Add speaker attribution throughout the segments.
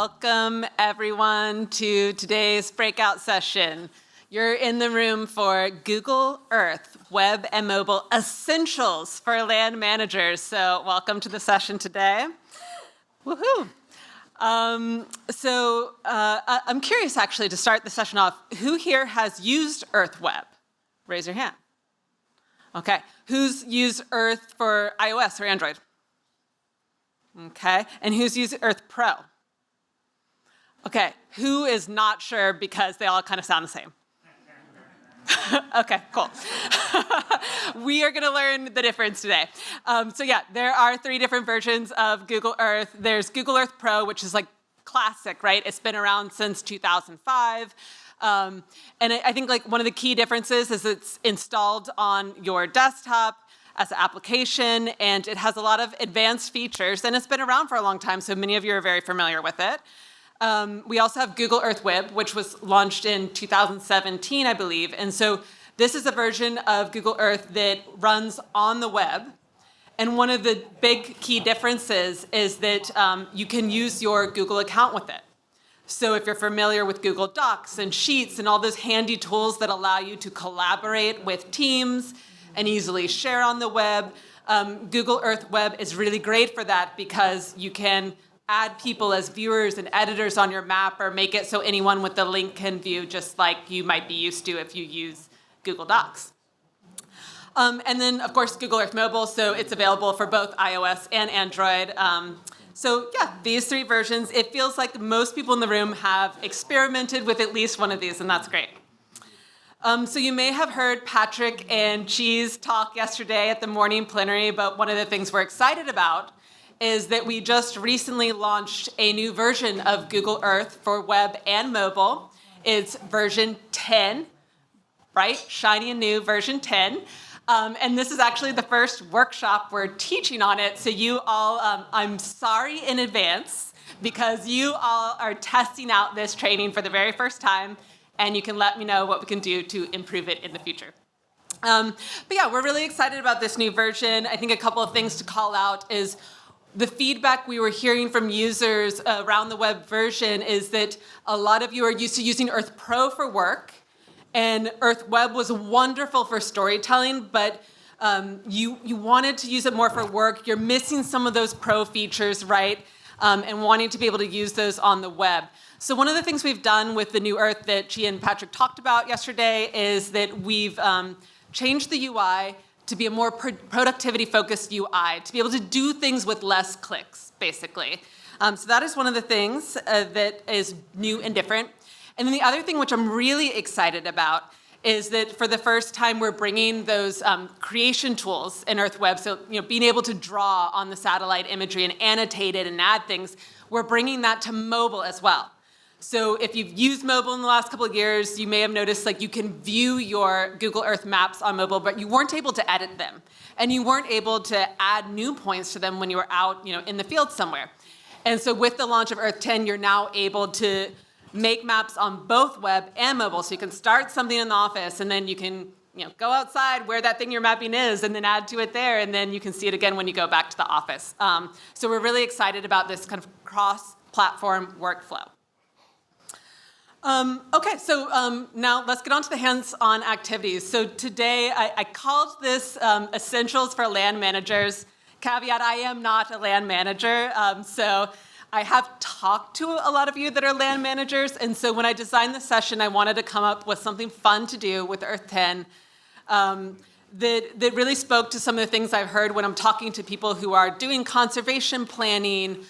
Speaker 1: Welcome, everyone, to today's breakout session. You're in the room for Google Earth, Web and Mobile Essentials for Land Managers. So welcome to the session today. Woohoo! I'm curious, actually, to start the session off, who here has used Earth Web? Raise your hand. Okay. Who's used Earth for iOS or Android? Okay. And who's used Earth Pro? Okay. Who is not sure because they all kind of sound the same? Okay, cool. We are going to learn the difference today. There are 3 different versions of Google Earth. There's Google Earth Pro, which is like classic, right? It's been around since 2005. And I think like one of the key differences is it's installed on your desktop as an application, and it has a lot of advanced features, and it's been around for a long time, so many of you are very familiar with it. We also have Google Earth Web, which was launched in 2017, I believe, and so this is a version of Google Earth that runs on the web, and one of the big key differences is that you can use your Google account with it. So if you're familiar with Google Docs and Sheets and all those handy tools that allow you to collaborate with teams and easily share on the web, Google Earth Web is really great for that because you can add people as viewers and editors on your map or make it so anyone with the link can view just like you might be used to if you use Google Docs. And then, of course, Google Earth Mobile, so it's available for both iOS and Android. These 3 versions, it feels like most people in the room have experimented with at least one of these, and that's great. So you may have heard Patrick and Cheese talk yesterday at the morning plenary, but one of the things we're excited about is that we just recently launched a new version of Google Earth for web and mobile. It's version 10, right? Shiny and new, version 10. And this is actually the first workshop we're teaching on it. So you all, I'm sorry in advance because you all are testing out this training for the very first time, and you can let me know what we can do to improve it in the future. We're really excited about this new version. I think a couple of things to call out is the feedback we were hearing from users around the web version is that a lot of you are used to using Earth Pro for work, and Earth Web was wonderful for storytelling, but you wanted to use it more for work. You're missing some of those pro features, right? And wanting to be able to use those on the web. So one of the things we've done with the new Earth that Gia and Patrick talked about yesterday is that we've changed the UI to be a more productivity-focused UI, to be able to do things with less clicks, basically. So that is one of the things that is new and different. And then the other thing which I'm really excited about is that for the first time we're bringing those creation tools in Earth Web, so being able to draw on the satellite imagery and annotate it and add things, we're bringing that to mobile as well. So if you've used mobile in the last couple of years, you may have noticed like you can view your Google Earth maps on mobile, but you weren't able to edit them. And you weren't able to add new points to them when you were out in the field somewhere. And so with the launch of Earth 10, you're now able to make maps on both web and mobile. So you can start something in the office, and then you can go outside where that thing you're mapping is, and then add to it there, and then you can see it again when you go back to the office. So we're really excited about this kind of cross-platform workflow. Now let's get on to the hands-on activities. So today I called this Essentials for Land Managers. Caveat, I am not a land manager, so I have talked to a lot of you that are land managers, and so when I designed the session, I wanted to come up with something fun to do with Earth 10 that really spoke to some of the things I've heard when I'm talking to people who are doing conservation planning,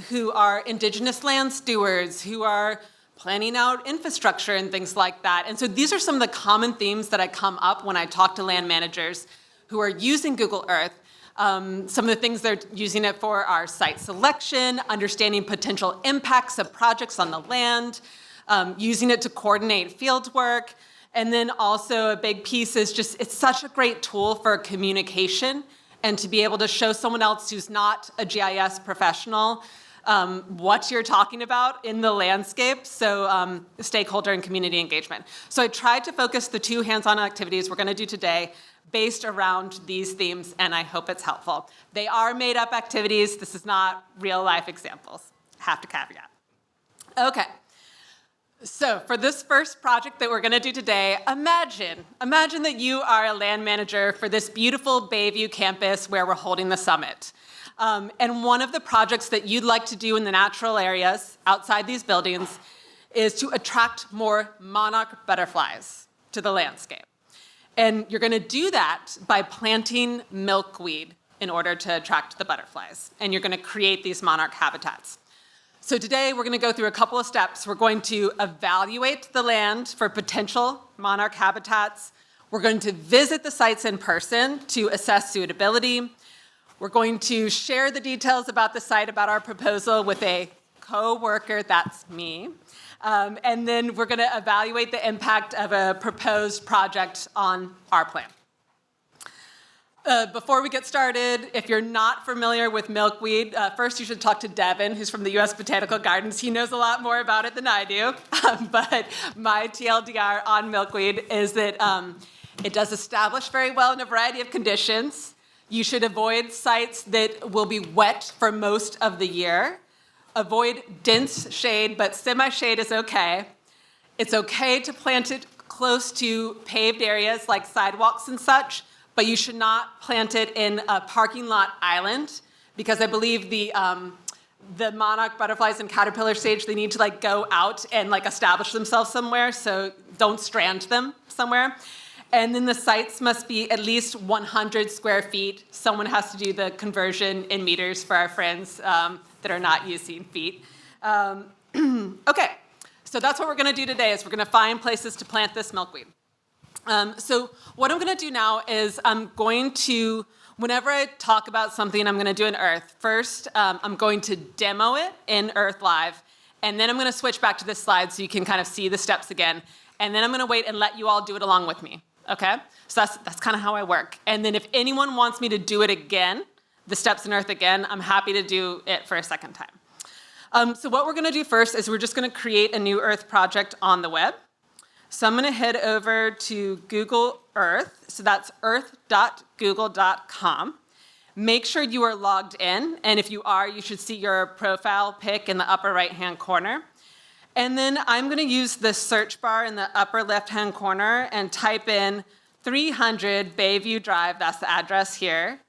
Speaker 1: who are indigenous land stewards, who are planning out infrastructure and things like that. And so these are some of the common themes that I come up when I talk to land managers who are using Google Earth. Some of the things they're using it for are site selection, understanding potential impacts of projects on the land, using it to coordinate field work, and then also a big piece is just it's such a great tool for communication and to be able to show someone else who's not a GIS professional what you're talking about in the landscape, so stakeholder and community engagement. So I tried to focus the 2 hands-on activities we're going to do today based around these themes, and I hope it's helpful. They are made-up activities. This is not real-life examples. Have to caveat. Okay. So for this first project that we're going to do today, imagine that you are a land manager for this beautiful Bayview campus where we're holding the summit. And one of the projects that you'd like to do in the natural areas outside these buildings is to attract more monarch butterflies to the landscape. And you're going to do that by planting milkweed in order to attract the butterflies. And you're going to create these monarch habitats. So today we're going to go through a couple of steps. We're going to evaluate the land for potential monarch habitats. We're going to visit the sites in person to assess suitability. We're going to share the details about the site, about our proposal with a co-worker, that's me. And then we're going to evaluate the impact of a proposed project on our plan. Before we get started, if you're not familiar with milkweed, first you should talk to Devin, who's from the U.S. Botanical Gardens. He knows a lot more about it than I do. But my TLDR on milkweed is that it does establish very well in a variety of conditions. You should avoid sites that will be wet for most of the year. Avoid dense shade, but semi-shade is okay. It's okay to plant it close to paved areas like sidewalks and such, but you should not plant it in a parking lot island because I believe the monarch butterflies in caterpillar stage, they need to go out and establish themselves somewhere, so don't strand them somewhere. And then the sites must be at least 100 square feet. Someone has to do the conversion in meters for our friends that are not using feet. Okay, so that's what we're gonna do today is we're gonna find places to plant this milkweed. So what I'm going to do now is I'm going to, whenever I talk about something I'm going to do in Earth, first I'm going to demo it in Earth Live, and then I'm going to switch back to this slide so you can kind of see the steps again, and then I'm going to wait and let you all do it along with me, okay? So that's kind of how I work. And then if anyone wants me to do it again, the steps in Earth again, I'm happy to do it for a second time. So what we're going to do first is we're just going to create a new Earth project on the web. So I'm going to head over to Google Earth. So that's earth.google.com. Make sure you are logged in. And if you are, you should see your profile pic in the upper right-hand corner. And then I'm going to use the search bar in the upper left-hand corner and type in 300 Bayview Drive. That's the address here.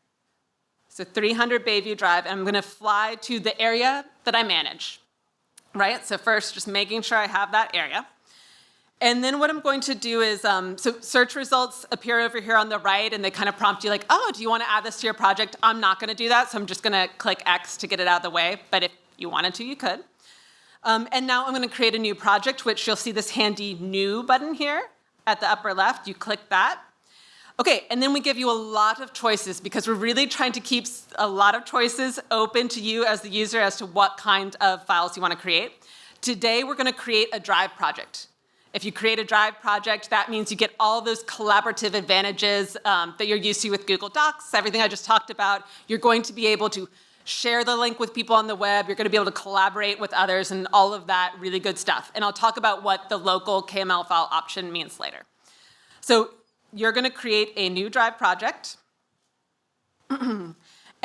Speaker 1: So 300 Bayview Drive. And I'm going to fly to the area that I manage. Right? So first, just making sure I have that area. And then what I'm going to do is, so search results appear over here on the right, and they kind of prompt you oh, do you want to add this to your project? I'm not going to do that, so I'm just going to click X to get it out of the way. But if you wanted to, you could. And now I'm going to create a new project, which you'll see this handy New button here at the upper left. You click that. Okay, and then we give you a lot of choices because we're really trying to keep a lot of choices open to you as the user as to what kind of files you want to create. Today, we're going to create a Drive project. If you create a Drive project, that means you get all those collaborative advantages that you're used to with Google Docs, everything I just talked about. You're going to be able to share the link with people on the web. You're going to be able to collaborate with others and all of that really good stuff. And I'll talk about what the local KML file option means later. So you're going to create a new Drive project.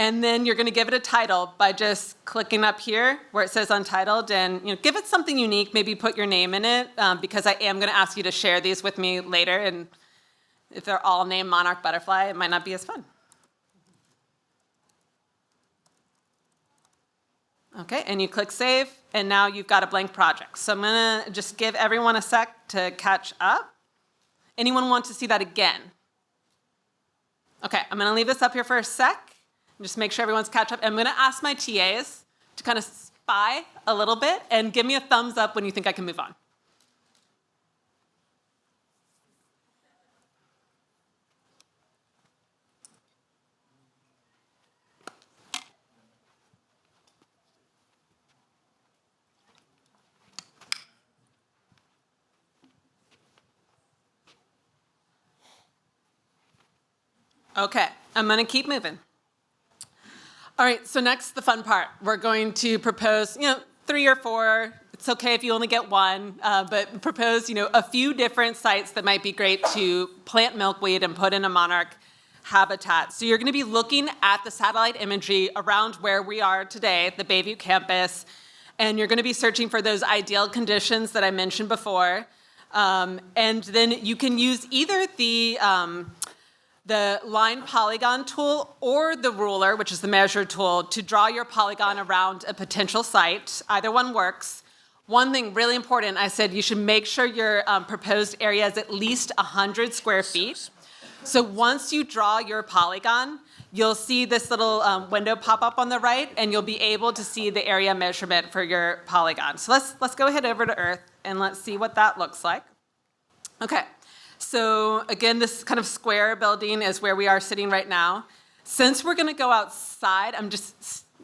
Speaker 1: And then you're going to give it a title by just clicking up here where it says Untitled and give it something unique, maybe put your name in it because I am going to ask you to share these with me later. And if they're all named Monarch Butterfly, it might not be as fun. Okay, and you click Save, and now you've got a blank project. So I'm going to just give everyone a sec to catch up. Anyone want to see that again? Okay, I'm going to leave this up here for a sec. Just make sure everyone's catch up. I'm going to ask my TAs to kind of spy a little bit and give me a thumbs up when you think I can move on. Okay, I'm going to keep moving. All right, so next, the fun part. We're going to propose, 3 or 4. It's okay if you only get one, but propose, a few different sites that might be great to plant milkweed and put in a monarch habitat. So you're going to be looking at the satellite imagery around where we are today, the Bayview campus, And you're going to be searching for those ideal conditions that I mentioned before. And then you can use either the line polygon tool or the ruler, which is the measure tool, to draw your polygon around a potential site. Either one works. One thing really important, I said you should make sure your proposed area is at least 100 square feet. So once you draw your polygon, you'll see this little window pop up on the right, and you'll be able to see the area measurement for your polygon. So let's go ahead over to Earth, and let's see what that looks like. Okay, so again, this kind of square building is where we are sitting right now. Since we're going to go outside,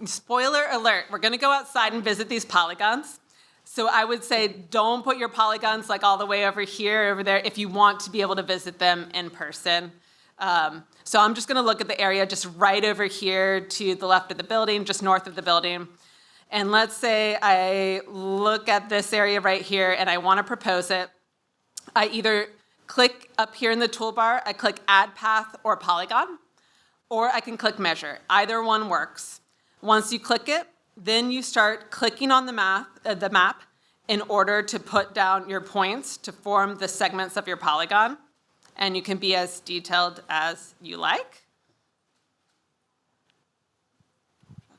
Speaker 1: spoiler alert, we're going to go outside and visit these polygons. So I would say don't put your polygons like all the way over here, over there, if you want to be able to visit them in person. So I'm just going to look at the area just right over here to the left of the building, just north of the building. And let's say I look at this area right here and I want to propose it. I either click up here in the toolbar, I click Add Path or Polygon, or I can click Measure. Either one works. Once you click it, then you start clicking on the map in order to put down your points to form the segments of your polygon. And you can be as detailed as you like.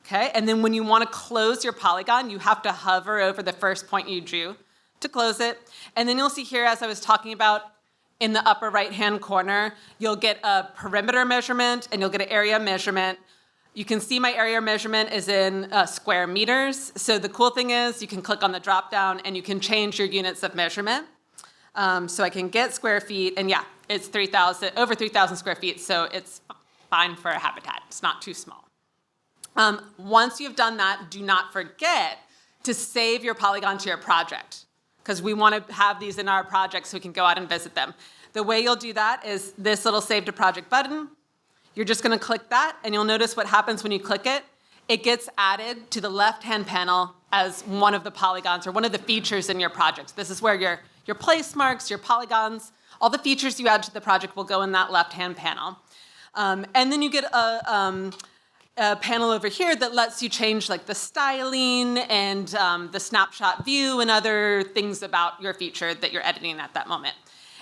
Speaker 1: Okay, and then when you want to close your polygon, you have to hover over the first point you drew to close it. And then you'll see here, as I was talking about, in the upper right-hand corner, you'll get a perimeter measurement and you'll get an area measurement. You can see my area measurement is in square meters. So the cool thing is you can click on the drop-down and you can change your units of measurement. So I can get square feet, and yeah, it's over 3,000 square feet, so it's fine for a habitat. It's not too small. Once you've done that, do not forget to save your polygon to your project, because we want to have these in our project so we can go out and visit them. The way you'll do that is this little Save to Project button. You're just going to click that, and you'll notice what happens when you click it. It gets added to the left-hand panel as one of the polygons or one of the features in your project. This is where your place marks, your polygons, all the features you add to the project will go in that left-hand panel. And then you get a panel over here that lets you change like the styling and the snapshot view and other things about your feature that you're editing at that moment.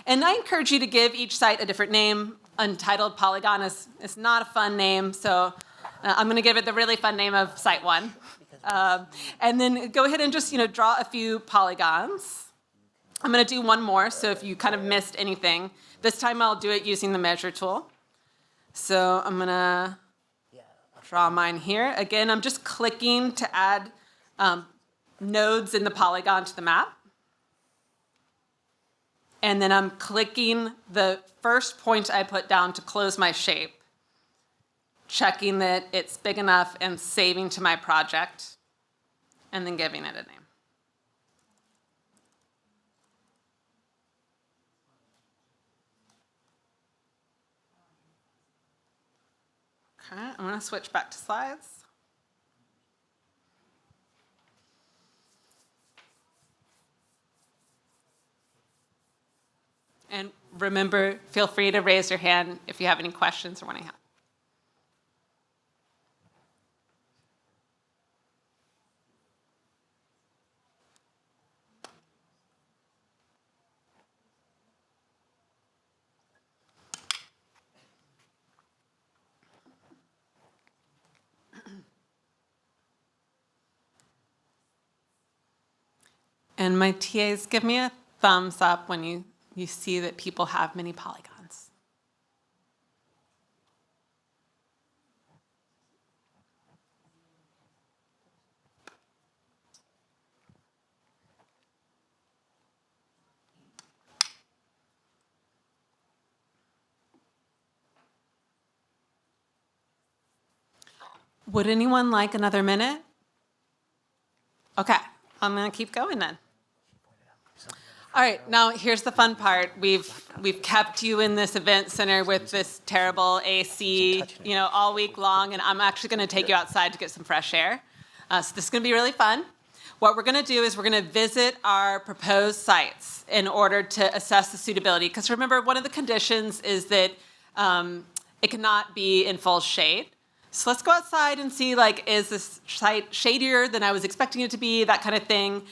Speaker 1: And I encourage you to give each site a different name. Untitled Polygon is not a fun name, so I'm going to give it the really fun name of Site 1. And then go ahead and just draw a few polygons. I'm going to do one more, so if you kind of missed anything, this time I'll do it using the measure tool. So I'm going to draw mine here. Again, I'm just clicking to add nodes in the polygon to the map. And then I'm clicking the first point I put down to close my shape, checking that it's big enough and saving to my project, and then giving it a name. Okay, I'm going to switch back to slides. And remember, feel free to raise your hand if you have any questions or want to help. And my TAs, give me a thumbs up when you see that people have many polygons. Would anyone like another minute? Okay, I'm going to keep going then. All right, now here's the fun part. We've kept you in this event center with this terrible AC, all week long, and I'm actually going to take you outside to get some fresh air. So this is going to be really fun. What we're going to do is we're going to visit our proposed sites in order to assess the suitability. Because remember, one of the conditions is that it cannot be in full shade. So let's go outside and see, like, is this site shadier than I was expecting it to be, that kind of thing.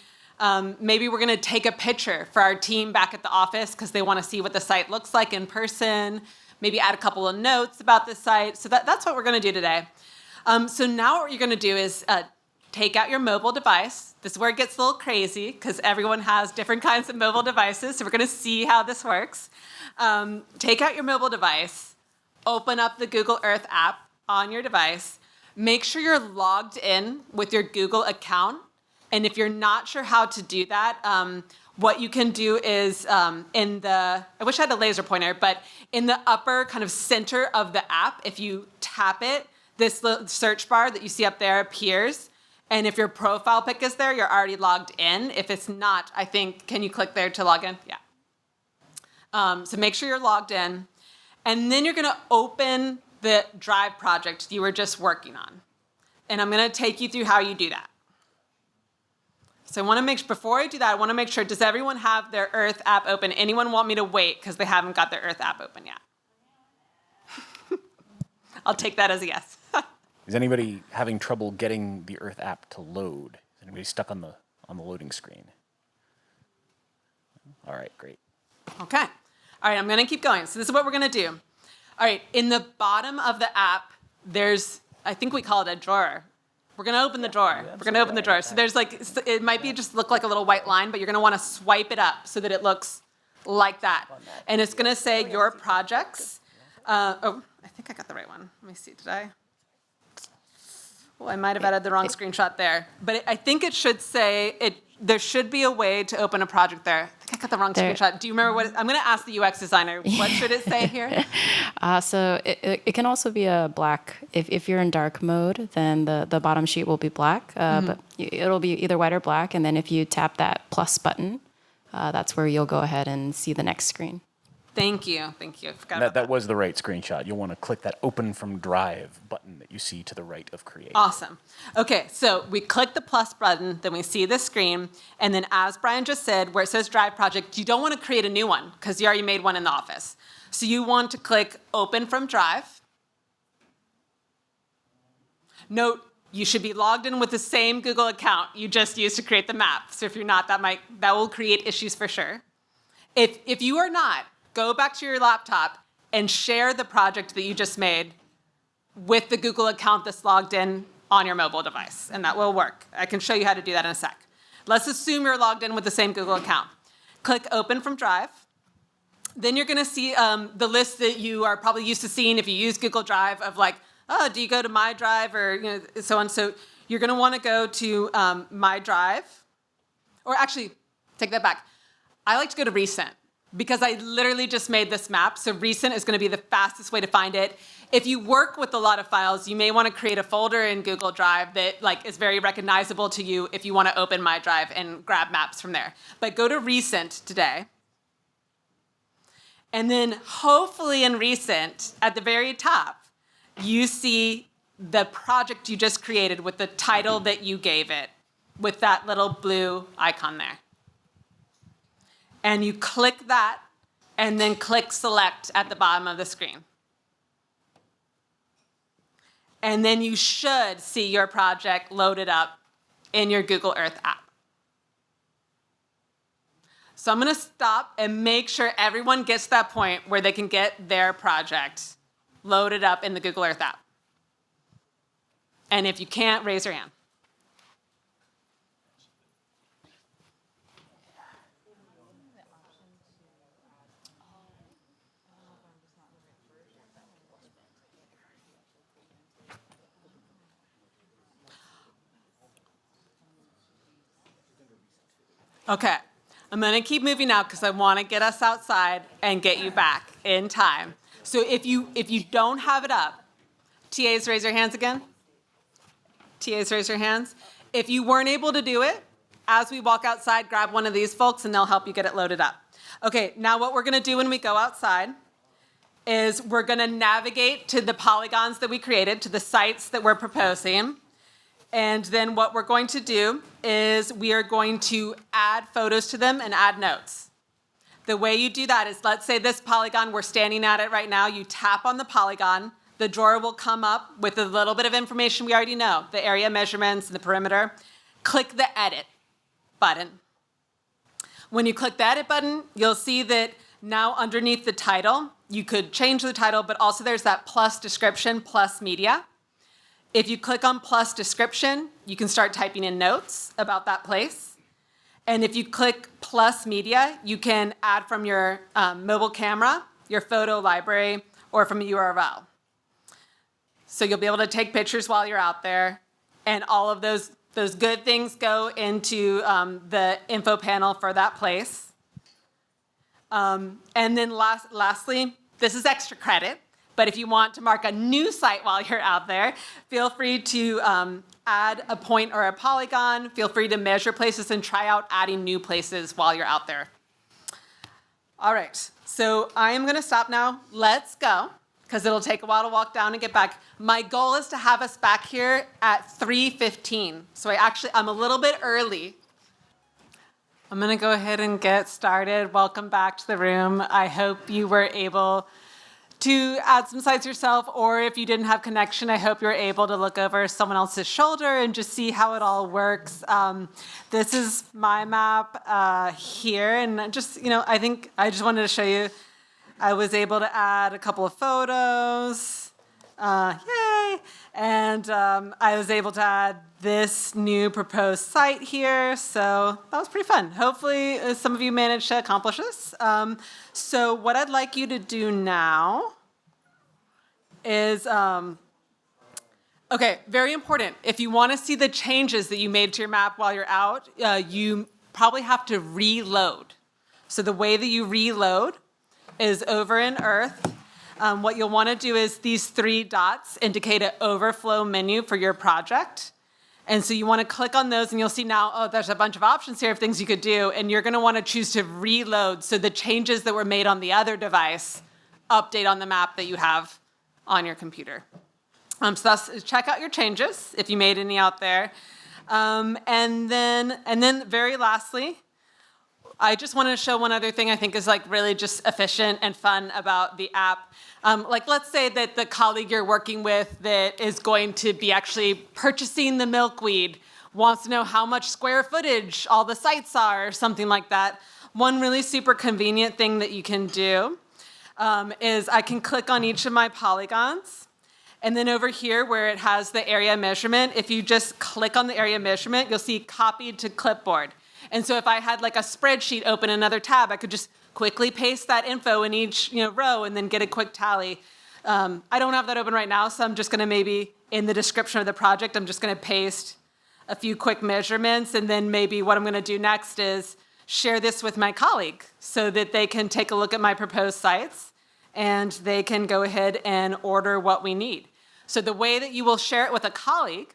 Speaker 1: Maybe we're going to take a picture for our team back at the office because they want to see what the site looks like in person. Maybe add a couple of notes about the site. So that's what we're going to do today. So now what you're going to do is take out your mobile device. This is where it gets a little crazy because everyone has different kinds of mobile devices. So we're going to see how this works. Take out your mobile device. Open up the Google Earth app on your device. Make sure you're logged in with your Google account. And if you're not sure how to do that, what you can do is I wish I had a laser pointer, but in the upper kind of center of the app, if you tap it, this little search bar that you see up there appears. And if your profile pic is there, you're already logged in. If it's not, I think, can you click there to log in? Yeah. So make sure you're logged in. And then you're going to open the Drive project you were just working on. And I'm going to take you through how you do that. So I want to make sure, before I do that, I want to make sure, does everyone have their Earth app open? Anyone want me to wait because they haven't got their Earth app open yet? I'll take that as a yes.
Speaker 2: Is anybody having trouble getting the Earth app to load? Is anybody stuck on the loading screen? All right, great.
Speaker 1: Okay. All right, I'm going to keep going. So this is what we're going to do. All right, in the bottom of the app, there's, I think we call it a drawer. We're going to open the drawer. We're going to open the drawer. So there's like, it might be just look like a little white line, but you're going to want to swipe it up so that it looks like that. And it's going to say your projects. Oh, I think I got the right one. Let me see, did I? Well, I might have added the wrong screenshot there. But I think it should say, there should be a way to open a project there. I think I got the wrong screenshot. Do you remember what? I'm going to ask the UX designer. What should it say here?
Speaker 3: So it can also be a black. If you're in dark mode, then the bottom sheet will be black. But it'll be either white or black. And then if you tap that plus button, that's where you'll go ahead and see the next screen.
Speaker 1: Thank you. Thank you. I forgot about that.
Speaker 2: That was the right screenshot. You'll want to click that Open from Drive button that you see to the right of Create.
Speaker 1: Awesome. Okay, so we click the plus button, then we see the screen, and then as Brian just said, where it says Drive Project, you don't want to create a new one because you already made one in the office. So you want to click Open from Drive. Note, you should be logged in with the same Google account you just used to create the map. So if you're not, that will create issues for sure. If you are not, go back to your laptop and share the project that you just made with the Google account that's logged in on your mobile device, and that will work. I can show you how to do that in a sec. Let's assume you're logged in with the same Google account. Click Open from Drive. Then you're going to see the list that you are probably used to seeing if you use Google Drive of like, oh, do you go to My Drive or so on. So you're going to want to go to My Drive, or actually, take that back. I like to go to Recent, because I literally just made this map, so Recent is going to be the fastest way to find it. If you work with a lot of files, you may want to create a folder in Google Drive that is very recognizable to you if you want to open My Drive and grab maps from there. But go to Recent today. And then hopefully in Recent, at the very top, you see the project you just created with the title that you gave it, with that little blue icon there. And you click that, and then click Select at the bottom of the screen. And then you should see your project loaded up in your Google Earth app. So I'm going to stop and make sure everyone gets to that point where they can get their project loaded up in the Google Earth app. And if you can't, raise your hand. Okay, I'm going to keep moving now because I want to get us outside and get you back in time. So if you don't have it up, TAs, raise your hands again. TAs, raise your hands. If you weren't able to do it, as we walk outside, grab one of these folks and they'll help you get it loaded up. Okay, now what we're going to do when we go outside is we're going to navigate to the polygons that we created, to the sites that we're proposing. And then what we're going to do is we are going to add photos to them and add notes. The way you do that is, let's say this polygon, we're standing at it right now, you tap on the polygon, the drawer will come up with a little bit of information we already know, the area measurements and the perimeter. Click the Edit button. When you click the Edit button, you'll see that now underneath the title, you could change the title, but also there's that plus description, plus media. If you click on plus description, you can start typing in notes about that place. And if you click plus media, you can add from your mobile camera, your photo library, or from a URL. So you'll be able to take pictures while you're out there, and all of those good things go into the info panel for that place. And then lastly, this is extra credit, but if you want to mark a new site while you're out there, feel free to add a point or a polygon. Feel free to measure places and try out adding new places while you're out there. All right, so I am going to stop now. Let's go, because it'll take a while to walk down and get back. My goal is to have us back here at 3:15. So I'm a little bit early. I'm going to go ahead and get started. Welcome back to the room. I hope you were able to add some sites yourself, or if you didn't have connection, I hope you're able to look over someone else's shoulder and just see how it all works. This is my map here, and just, I think I just wanted to show you, I was able to add a couple of photos. Yay! And I was able to add this new proposed site here, so that was pretty fun. Hopefully some of you managed to accomplish this. So what I'd like you to do now is, okay, very important. If you want to see the changes that you made to your map while you're out, you probably have to reload. So the way that you reload is over in Earth. What you'll want to do is these 3 dots indicate an overflow menu for your project. And so you want to click on those, and you'll see now, there's a bunch of options here of things you could do, and you're going to want to choose to reload so the changes that were made on the other device update on the map that you have on your computer. So check out your changes if you made any out there. And then very lastly, I just want to show one other thing I think is really just efficient and fun about the app. Let's say that the colleague you're working with that is going to be actually purchasing the milkweed wants to know how much square footage all the sites are or something like that. One really super convenient thing that you can do is I can click on each of my polygons. And then over here where it has the area measurement, if you just click on the area measurement, you'll see copied to clipboard. And so if I had a spreadsheet open another tab, I could just quickly paste that info in each row and then get a quick tally. I don't have that open right now, so I'm just going to maybe in the description of the project, I'm just going to paste a few quick measurements, and then maybe what I'm going to do next is share this with my colleague so that they can take a look at my proposed sites and they can go ahead and order what we need. So the way that you will share it with a colleague,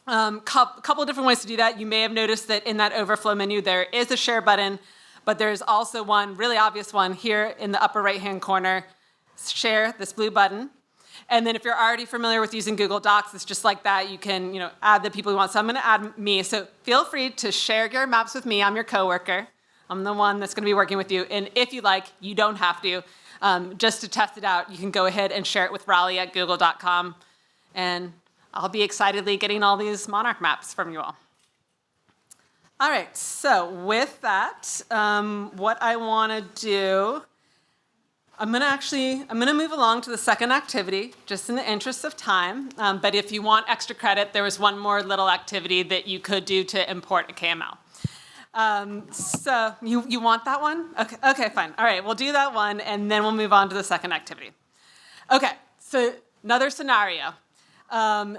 Speaker 1: couple different ways to do that. You may have noticed that in that overflow menu, there is a share button, but there's also one really obvious one here in the upper right-hand corner, share, this blue button. And then if you're already familiar with using Google Docs, it's just like that. You can, add the people you want. So I'm going to add me. So feel free to share your maps with me. I'm your coworker. I'm the one that's going to be working with you. And if you like, you don't have to. Just to test it out, you can go ahead and share it with Raleigh at google.com. And I'll be excitedly getting all these Monarch maps from you all. All right, so with that, what I want to do, I'm going to move along to the second activity, just in the interest of time. But if you want extra credit, there was one more little activity that you could do to import a KML. So you want that one? Okay, fine. All right, we'll do that one, and then we'll move on to the second activity. Okay, so another scenario.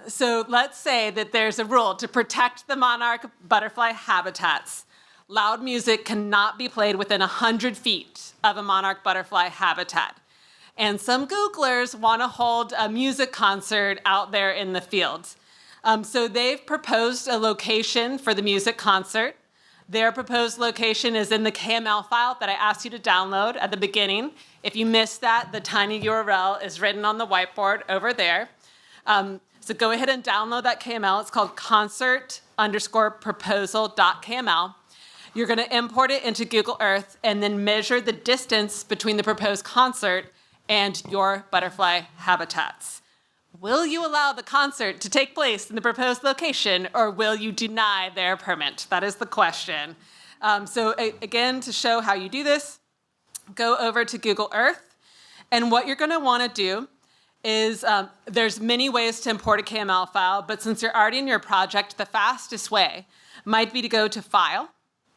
Speaker 1: So let's say that there's a rule to protect the monarch butterfly habitats. Loud music cannot be played within 100 feet of a monarch butterfly habitat. And some Googlers want to hold a music concert out there in the field. So they've proposed a location for the music concert. Their proposed location is in the KML file that I asked you to download at the beginning. If you missed that, the tiny URL is written on the whiteboard over there. So go ahead and download that KML. It's called concert_proposal.kml. You're going to import it into Google Earth and then measure the distance between the proposed concert and your butterfly habitats. will you allow the concert to take place in the proposed location, or will you deny their permit? That is the question. Again, to show how you do this, go over to Google Earth. And what you're going to want to do is there's many ways to import a KML file, but since you're already in your project, the fastest way might be to go to File,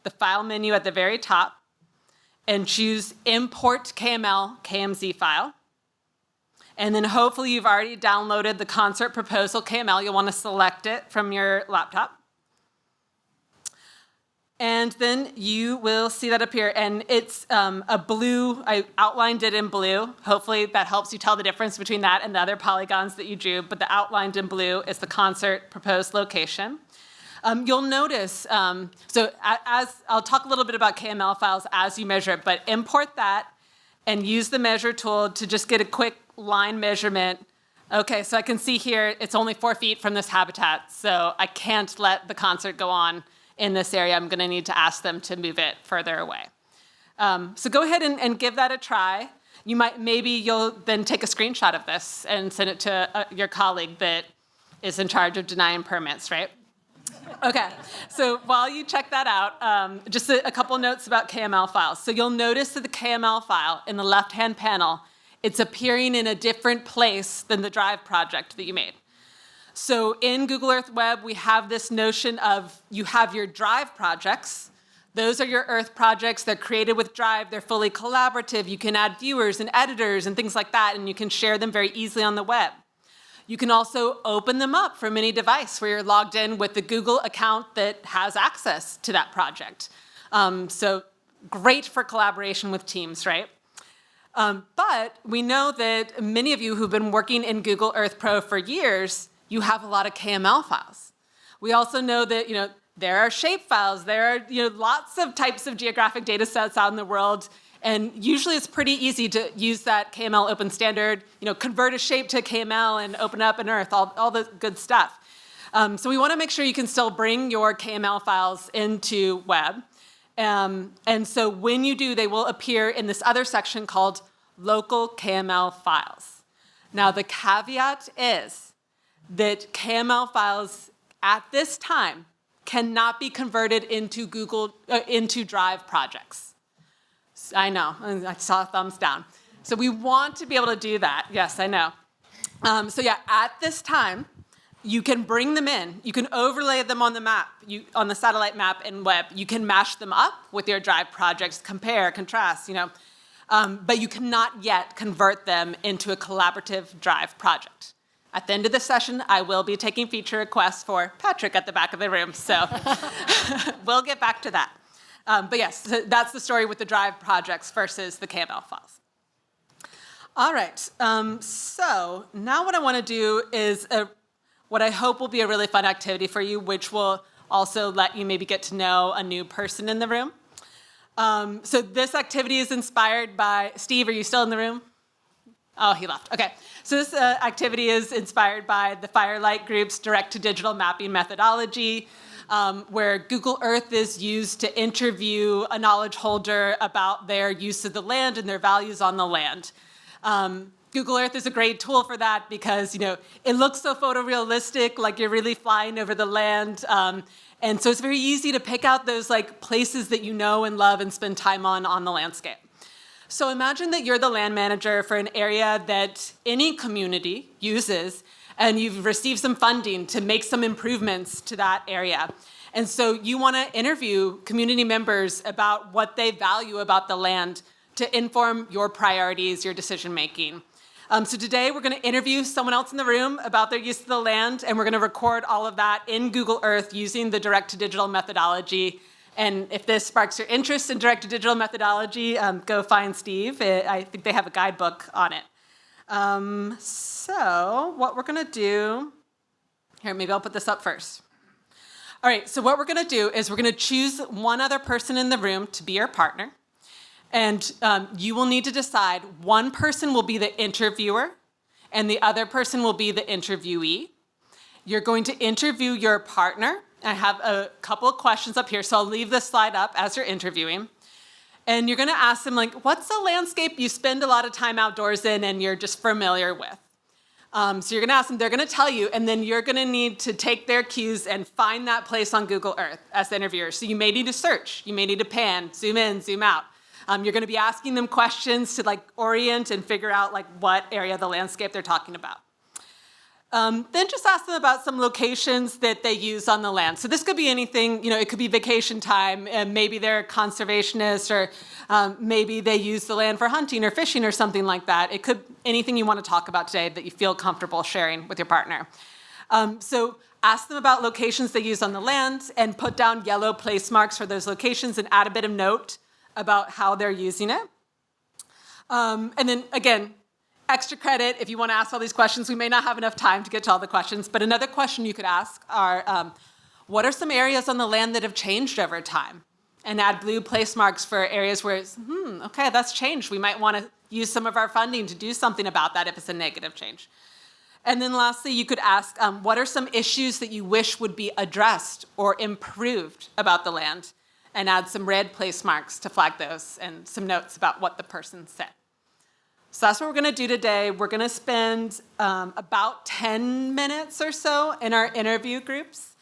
Speaker 1: the File menu at the very top, and choose Import KML KMZ file. And then hopefully you've already downloaded the concert proposal KML. You'll want to select it from your laptop. And then you will see that appear. And it's a blue, I outlined it in blue. Hopefully that helps you tell the difference between that and the other polygons that you drew. But the outlined in blue is the concert proposed location. You'll notice, as I'll talk a little bit about KML files as you measure it, but import that and use the measure tool to just get a quick line measurement. Okay, so I can see here it's only 4 feet from this habitat, so I can't let the concert go on in this area. I'm going to need to ask them to move it further away. So go ahead and give that a try. Maybe you'll then take a screenshot of this and send it to your colleague that is in charge of denying permits, right? Okay, so while you check that out, just a couple notes about KML files. So you'll notice that the KML file in the left-hand panel, it's appearing in a different place than the Drive project that you made. So in Google Earth Web, we have this notion of you have your Drive projects. Those are your Earth projects. They're created with Drive. They're fully collaborative. You can add viewers and editors and things like that, and you can share them very easily on the web. You can also open them up from any device where you're logged in with the Google account that has access to that project. So great for collaboration with teams, right? But we know that many of you who've been working in Google Earth Pro for years, you have a lot of KML files. We also know that there are shape files. There are lots of types of geographic data sets out in the world. And usually it's pretty easy to use that KML open standard, convert a shape to KML and open up an Earth, all the good stuff. So we want to make sure you can still bring your KML files into web. And so when you do, they will appear in this other section called local KML files. Now the caveat is that KML files at this time cannot be converted into into Drive projects. I know, I saw a thumbs down. So we want to be able to do that. Yes, I know. So yeah, at this time, you can bring them in. You can overlay them on the map, on the satellite map in web. You can mash them up with your Drive projects, compare, contrast, but you cannot yet convert them into a collaborative Drive project. At the end of the session, I will be taking feature requests for Patrick at the back of the room, so we'll get back to that. But yes, so that's the story with the Drive projects versus the KML files. All right, so now what I want to do is what I hope will be a really fun activity for you, which will also let you maybe get to know a new person in the room. So this activity is inspired by, Steve, are you still in the room? Oh, he left. Okay. So this activity is inspired by the Firelight Group's direct-to-digital mapping methodology, where Google Earth is used to interview a knowledge holder about their use of the land and their values on the land. Google Earth is a great tool for that because, it looks so photorealistic, like you're really flying over the land. And so it's very easy to pick out those places that you know and love and spend time on the landscape. So imagine that you're the land manager for an area that any community uses, and you've received some funding to make some improvements to that area. And so you want to interview community members about what they value about the land to inform your priorities, your decision-making. So today we're going to interview someone else in the room about their use of the land, and we're going to record all of that in Google Earth using the direct-to-digital methodology. And if this sparks your interest in direct-to-digital methodology, go find Steve. I think they have a guidebook on it. So what we're going to do, here, maybe I'll put this up first. All right, so what we're going to do is we're going to choose one other person in the room to be your partner. And you will need to decide one person will be the interviewer and the other person will be the interviewee. You're going to interview your partner. I have a couple of questions up here, so I'll leave this slide up as you're interviewing. And you're going to ask them, what's the landscape you spend a lot of time outdoors in and you're just familiar with? So you're going to ask them, they're going to tell you, and then you're going to need to take their cues and find that place on Google Earth as the interviewer. So you may need to search, you may need to pan, zoom in, zoom out. You're going to be asking them questions to like orient and figure out like what area of the landscape they're talking about. Then just ask them about some locations that they use on the land. So this could be anything, it could be vacation time, and maybe they're a conservationist, or maybe they use the land for hunting or fishing or something like that. It could anything you want to talk about today that you feel comfortable sharing with your partner. So ask them about locations they use on the land and put down yellow place marks for those locations and add a bit of note about how they're using it. And then again, extra credit if you want to ask all these questions. We may not have enough time to get to all the questions, but another question you could ask are, what are some areas on the land that have changed over time? And add blue place marks for areas where it's, okay, that's changed. We might want to use some of our funding to do something about that if it's a negative change. And then lastly, you could ask, what are some issues that you wish would be addressed or improved about the land? And add some red place marks to flag those and some notes about what the person said. So that's what we're going to do today. We're going to spend about 10 minutes or so in our interview groups.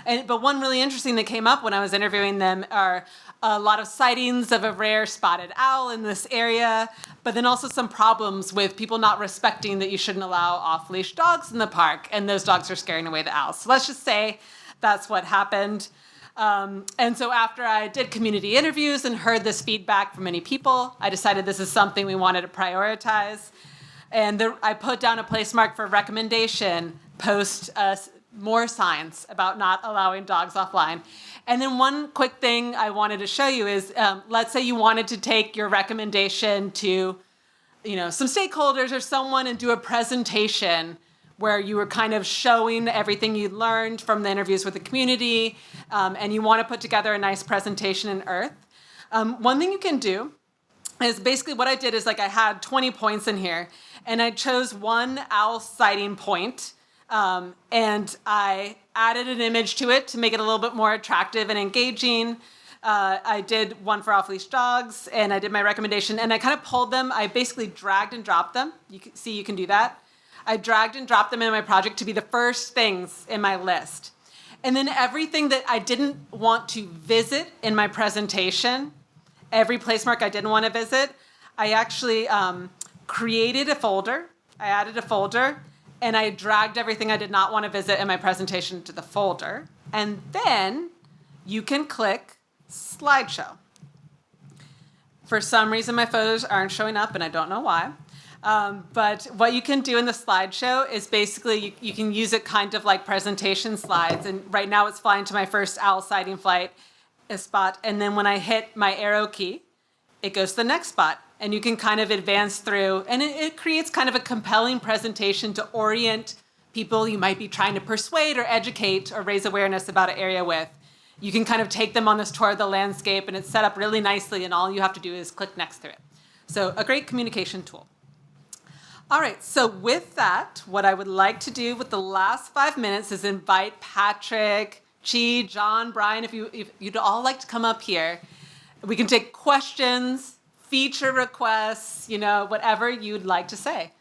Speaker 1: But one really interesting that came up when I was interviewing them are a lot of sightings of a rare spotted owl in this area, but then also some problems with people not respecting that you shouldn't allow off-leash dogs in the park, and those dogs are scaring away the owls. So let's just say that's what happened. And so after I did community interviews and heard this feedback from many people, I decided this is something we wanted to prioritize. And I put down a place mark for recommendation, post more signs about not allowing dogs offline. And then one quick thing I wanted to show you is, let's say you wanted to take your recommendation to some stakeholders or someone and do a presentation where you were kind of showing everything you learned from the interviews with the community, and you want to put together a nice presentation in Earth. One thing you can do is basically what I did is I had 20 points in here, and I chose one owl sighting point, and I added an image to it to make it a little bit more attractive and engaging. I did one for off-leash dogs, and I did my recommendation, and I kind of pulled them. I basically dragged and dropped them. You can do that. I dragged and dropped them in my project to be the first things in my list. And then everything that I didn't want to visit in my presentation, every place mark I didn't want to visit, I actually created a folder. I added a folder, and I dragged everything I did not want to visit in my presentation to the folder. And then you can click slideshow. For some reason, my photos aren't showing up, and I don't know why. But what you can do in the slideshow is basically you can use it kind of like presentation slides. And right now it's flying to my first owl sighting flight spot. And then when I hit my arrow key, it goes to the next spot. And you can kind of advance through. And it creates kind of a compelling presentation to orient people you might be trying to persuade or educate or raise awareness about an area with. You can kind of take them on this tour of the landscape, and it's set up really nicely, and all you have to do is click next to it. So a great communication tool. All right, so with that, what I would like to do with the last 5 minutes is invite Patrick, Chi, John, Brian, if you'd all like to come up here. We can take questions, feature requests, whatever you'd like to say.